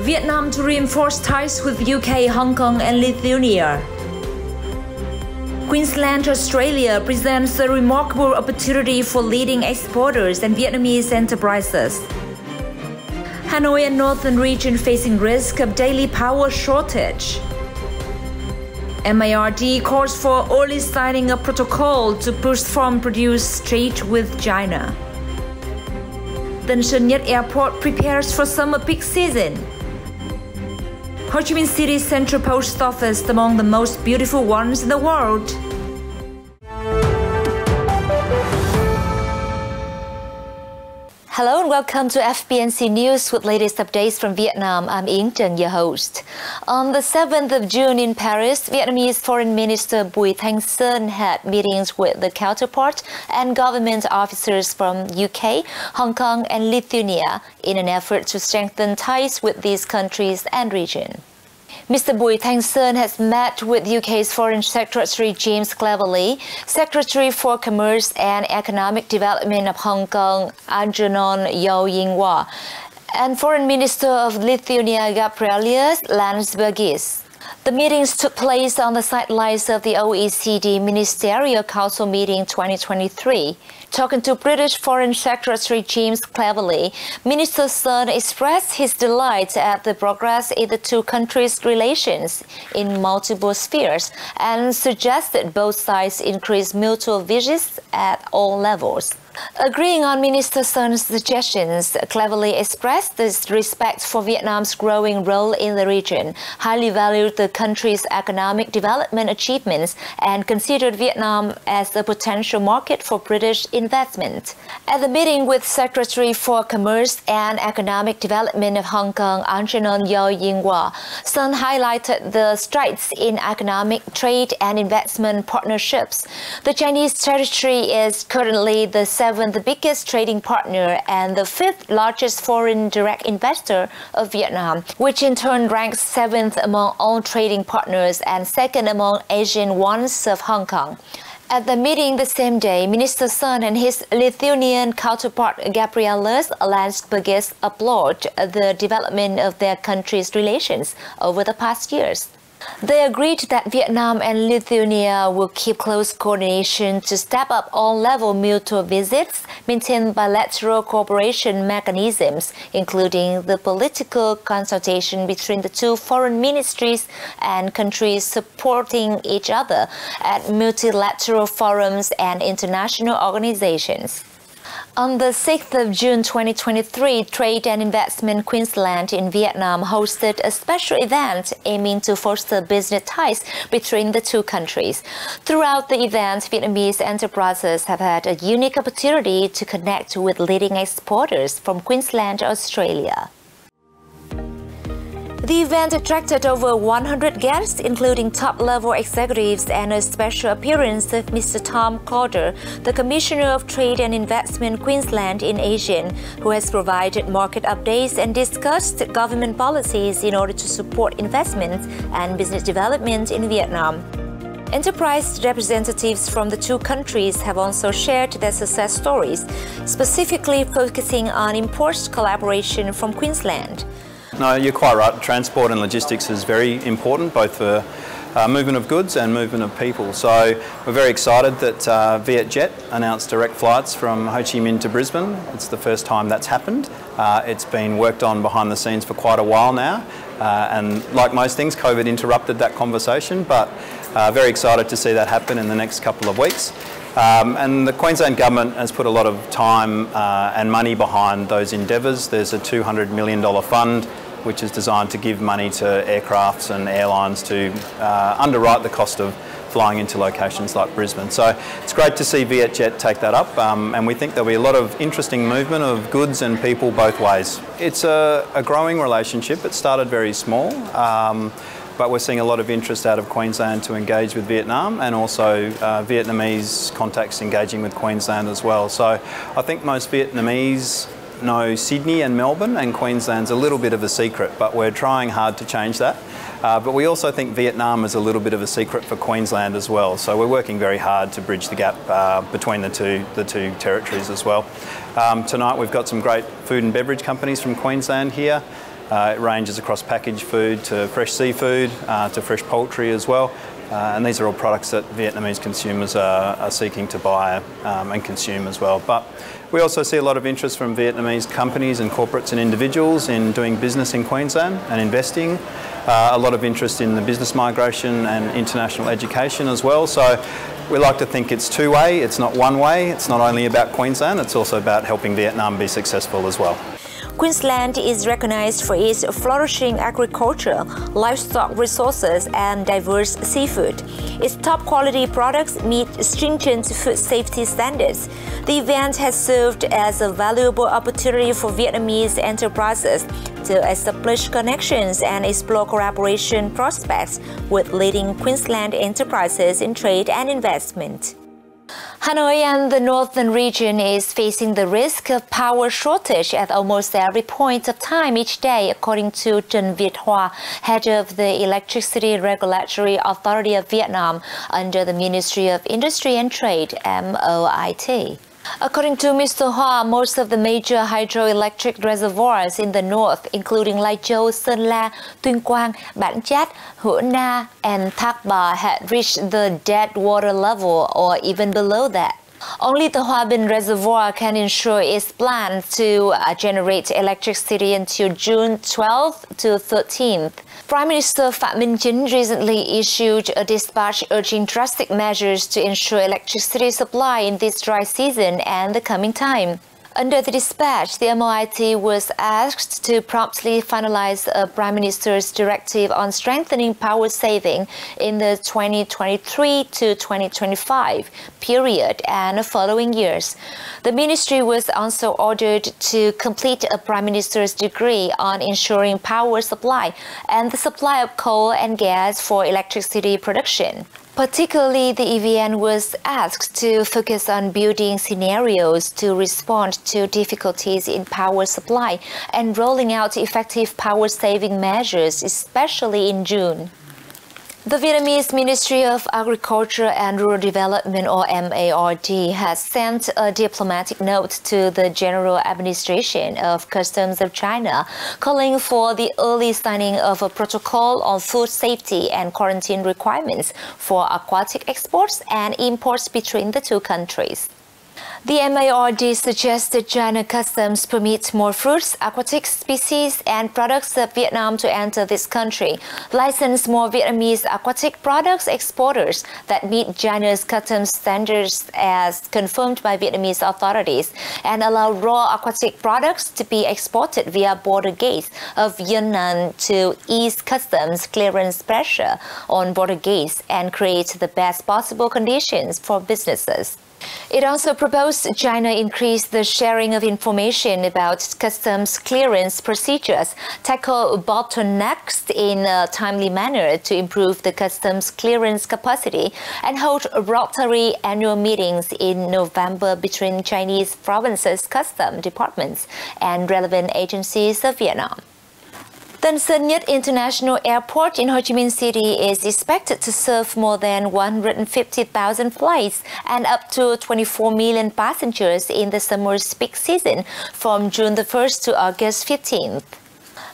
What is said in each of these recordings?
Vietnam to reinforce ties with UK, Hongkong and Lithuania. Queensland, Australia presents a remarkable opportunity for leading exporters and Vietnamese enterprises. Hanoi and Northern region facing risk of daily power shortage. MIRD calls for early signing a protocol to push farm produce trade with China. Tân Nhất Airport prepares for summer peak season. Ho Chi Minh City Central Post Office among the most beautiful ones in the world. Hello and welcome to FBNC News with latest updates from Vietnam. I'm Trần, your host. On the 7th of June in Paris, Vietnamese Foreign Minister Bùi Thanh Sơn had meetings with the counterpart and government officers from UK, Hong Kong and Lithuania in an effort to strengthen ties with these countries and region. Mr. Bùi Thanh Sơn has met with UK's Foreign Secretary James Cleverly, Secretary for Commerce and Economic Development of Hong Kong, Anjanon Yeo-Ying-Hwa, and Foreign Minister of Lithuania Gabrielius Landsbergis. The meetings took place on the sidelines of the OECD Ministerial Council meeting 2023. Talking to British Foreign Secretary James Cleverly, Minister Sơn expressed his delight at the progress in the two countries' relations in multiple spheres and suggested both sides increase mutual visits at all levels. Agreeing on Minister Sön's suggestions, Cleverly expressed his respect for Vietnam's growing role in the region, highly valued the country's economic development achievements, and considered Vietnam as a potential market for British investment. At the meeting with Secretary for Commerce and Economic Development of Hong Kong, Anjanon Yeo-Ying-Hwa, Sơn highlighted the strides in economic trade and investment partnerships. The Chinese territory is currently the seventh biggest trading partner and the fifth largest foreign direct investor of Vietnam, which in turn ranks seventh among all trading partners and second among Asian ones of Hong Kong. At the meeting the same day, Minister Sơn and his Lithuanian counterpart Gabrielius Landsbergis applauded the development of their countries' relations over the past years. They agreed that Vietnam and Lithuania will keep close coordination to step up all-level mutual visits, maintain bilateral cooperation mechanisms, including the political consultation between the two foreign ministries and countries supporting each other at multilateral forums and international organizations. On the 6th of June 2023, Trade and Investment Queensland in Vietnam hosted a special event aiming to foster business ties between the two countries. Throughout the event, Vietnamese enterprises have had a unique opportunity to connect with leading exporters from Queensland, Australia. The event attracted over 100 guests, including top-level executives and a special appearance of Mr. Tom Calder, the Commissioner of Trade and Investment Queensland in Asia, who has provided market updates and discussed government policies in order to support investment and business development in Vietnam. Enterprise representatives from the two countries have also shared their success stories, specifically focusing on import collaboration from Queensland. No, you're quite right. Transport and logistics is very important, both for movement of goods and movement of people. So we're very excited that VietJet announced direct flights from Ho Chi Minh to Brisbane. It's the first time that's happened. It's been worked on behind the scenes for quite a while now. And like most things, COVID interrupted that conversation, but very excited to see that happen in the next couple of weeks. And the Queensland Government has put a lot of time and money behind those endeavours. There's a $200 million fund which is designed to give money to aircrafts and airlines to underwrite the cost of flying into locations like Brisbane. So it's great to see VietJet take that up, and we think there'll be a lot of interesting movement of goods and people both ways. It's a growing relationship. It started very small, but we're seeing a lot of interest out of Queensland to engage with Vietnam, and also Vietnamese contacts engaging with Queensland as well. So I think most Vietnamese know Sydney and Melbourne, and Queensland's a little bit of a secret, but we're trying hard to change that. But we also think Vietnam is a little bit of a secret for Queensland as well. So we're working very hard to bridge the gap between the two territories as well. Tonight we've got some great food and beverage companies from Queensland here. It ranges across packaged food to fresh seafood to fresh poultry as well. And these are all products that Vietnamese consumers are seeking to buy and consume as well. But we also see a lot of interest from Vietnamese companies and corporates and individuals in doing business in Queensland and investing. A lot of interest in the business migration and international education as well. So we like to think it's two-way, it's not one way. It's not only about Queensland, it's also about helping Vietnam be successful as well. Queensland is recognized for its flourishing agriculture, livestock resources, and diverse seafood. Its top-quality products meet stringent food safety standards. The event has served as a valuable opportunity for Vietnamese enterprises to establish connections and explore collaboration prospects with leading Queensland enterprises in trade and investment. Hanoi and the northern region is facing the risk of power shortage at almost every point of time each day, according to Trần Việt Hoa, head of the Electricity Regulatory Authority of Vietnam under the Ministry of Industry and Trade, MOIT. According to Mr. Hoa, most of the major hydroelectric reservoirs in the north, including Lai Châu, Sơn La, Tuyên Quang, Bản Chát, Hủa Na, and Thác Bà, had reached the dead water level or even below that. Only the Hoa Binh Reservoir can ensure its plan to generate electricity until June 12th to 13th. Prime Minister Phạm Minh Chính recently issued a dispatch urging drastic measures to ensure electricity supply in this dry season and the coming time. Under the dispatch, the MOIT was asked to promptly finalize a Prime Minister's directive on strengthening power saving in the 2023 to 2025 period and following years. The ministry was also ordered to complete a Prime Minister's decree on ensuring power supply and the supply of coal and gas for electricity production. Particularly, the EVN was asked to focus on building scenarios to respond to difficulties in power supply and rolling out effective power-saving measures, especially in June. The Vietnamese Ministry of Agriculture and Rural Development, or MARD, has sent a diplomatic note to the General Administration of Customs of China, calling for the early signing of a protocol on food safety and quarantine requirements for aquatic exports and imports between the two countries. The MARD suggested China Customs permit more fruits, aquatic species, and products of Vietnam to enter this country, license more Vietnamese aquatic products exporters that meet China's customs standards as confirmed by Vietnamese authorities, and allow raw aquatic products to be exported via border gates of Yunnan to ease customs clearance pressure on border gates and create the best possible conditions for businesses. It also proposed China increase the sharing of information about customs clearance procedures, tackle bottlenecks in a timely manner to improve the customs clearance capacity, and hold Rotary annual meetings in November between Chinese provinces' custom departments and relevant agencies of Vietnam. Tân Sơn Nhất International Airport in Ho Chi Minh City is expected to serve more than 150,000 flights and up to 24 million passengers in the summer's peak season from June the 1st to August 15th.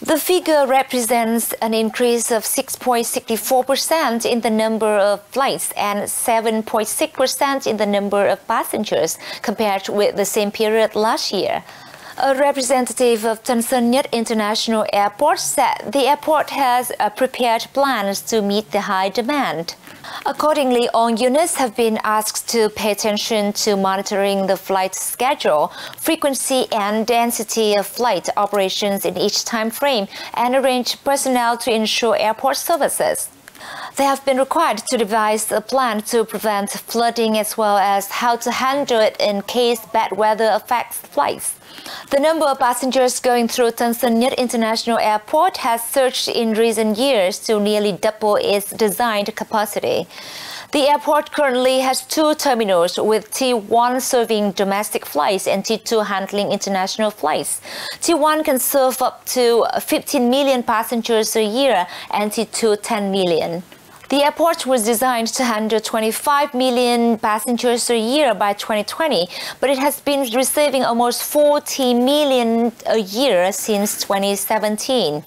The figure represents an increase of 6.64% in the number of flights and 7.6% in the number of passengers compared with the same period last year. A representative of Tân Sơn Nhất International Airport said the airport has prepared plans to meet the high demand. Accordingly, all units have been asked to pay attention to monitoring the flight schedule, frequency and density of flight operations in each time frame, and arrange personnel to ensure airport services. They have been required to devise a plan to prevent flooding as well as how to handle it in case bad weather affects flights. The number of passengers going through Tân Sơn Nhất International Airport has surged in recent years to nearly double its designed capacity. The airport currently has two terminals, with T1 serving domestic flights and T2 handling international flights. T1 can serve up to 15 million passengers a year and T2 10 million. The airport was designed to handle 25 million passengers a year by 2020, but it has been receiving almost 40 million a year since 2017.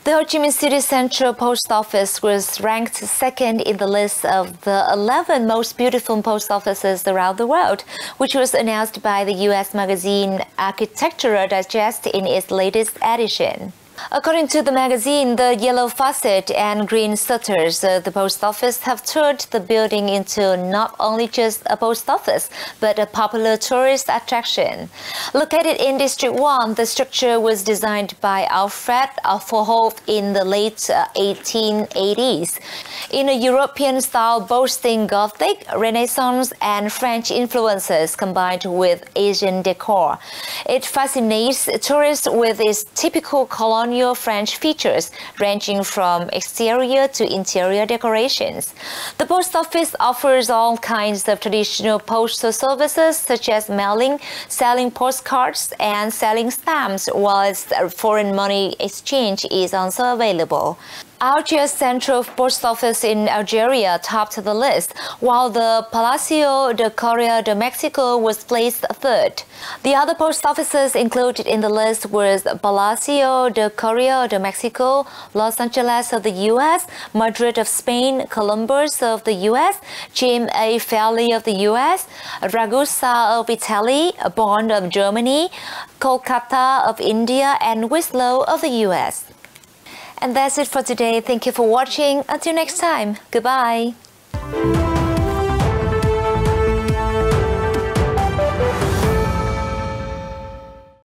The Ho Chi Minh City Central Post Office was ranked second in the list of the 11 most beautiful post offices around the world, which was announced by the U.S. magazine Architectural Digest in its latest edition. According to the magazine, the yellow facade and green shutters of the post office have turned the building into not only just a post office, but a popular tourist attraction. Located in District 1, the structure was designed by Alfred Vorholt in the late 1880s. In a European style boasting Gothic, Renaissance, and French influences combined with Asian decor. It fascinates tourists with its typical colonial French features, ranging from exterior to interior decorations. The post office offers all kinds of traditional postal services, such as mailing, selling postcards, and selling stamps, whilst foreign money exchange is also available. Algiers Central Post Office in Algeria topped the list, while the Palacio de Correo de Mexico was placed third. The other post offices included in the list were Palacio de Correo de Mexico, Los Angeles of the U.S., Madrid of Spain, Columbus of the U.S., Jim A. Feli of the U.S., Ragusa of Italy, Bonn of Germany, Kolkata of India, and Winslow of the U.S. And that's it for today. Thank you for watching. Until next time, goodbye.